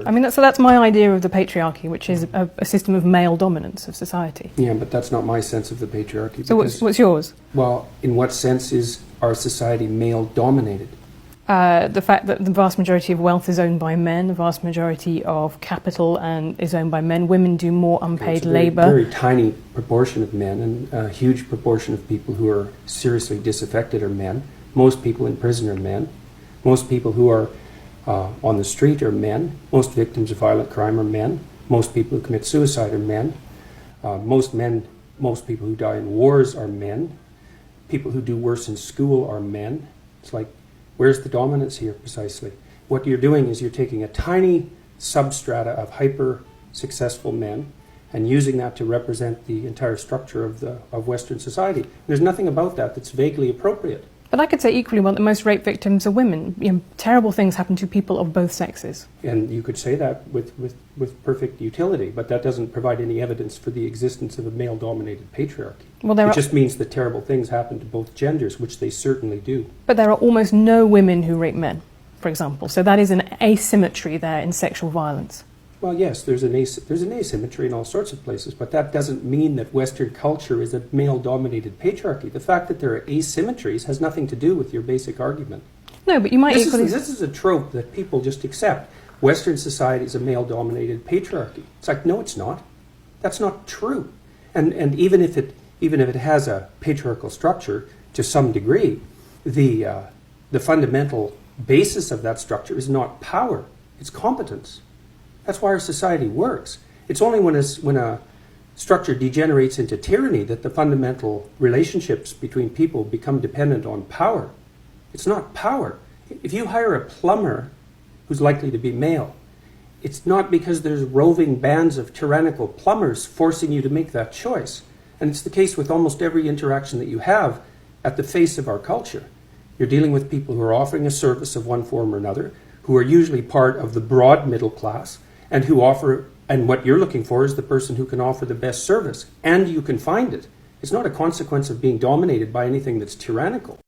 I mean, that's my idea of the patriarchy, which is a system of male dominance of society. Yeah, but that's not my sense of the patriarchy. So what's yours? Well, in what sense is our society male-dominated? The fact that the vast majority of wealth is owned by men, the vast majority of capital is owned by men. Women do more unpaid labour. Very tiny proportion of men, and a huge proportion of people who are seriously disaffected are men. Most people in prison are men. Most people who are on the street are men. Most victims of violent crime are men. Most people who commit suicide are men. Most people who die in wars are men. People who do worse in school are men. It's like, where's the dominance here precisely? What you're doing is you're taking a tiny substrata of hyper-successful men and using that to represent the entire structure of Western society. There's nothing about that that's vaguely appropriate. But I could say equally well that most rape victims are women. You know, terrible things happen to people of both sexes. And you could say that with perfect utility, but that doesn't provide any evidence for the existence of a male-dominated patriarchy. Well, it just means that terrible things happen to both genders, which they certainly do. But there are almost no women who rape men, for example. So that is an asymmetry there in sexual violence. Well, yes, there's an asymmetry in all sorts of places, but that doesn't mean that Western culture is a male-dominated patriarchy. The fact that there are asymmetries has nothing to do with your basic argument. No, but you might equally... This is a trope that people just accept. Western society is a male-dominated patriarchy. It's like, no, it's not. That's not true. And even if it has a patriarchal structure to some degree, the fundamental basis of that structure is not power, it's competence. That's why our society works. It's only when a structure degenerates into tyranny that the fundamental relationships between people become dependent on power. It's not power. If you hire a plumber who's likely to be male, it's not because there's roving bands of tyrannical plumbers forcing you to make that choice. And it's the case with almost every interaction that you have at the face of our culture. You're dealing with people who are offering a service of one form or another, who are usually part of the broad middle class, and what you're looking for is the person who can offer the best service, and you can find it. It's not a consequence of being dominated by anything that's tyrannical.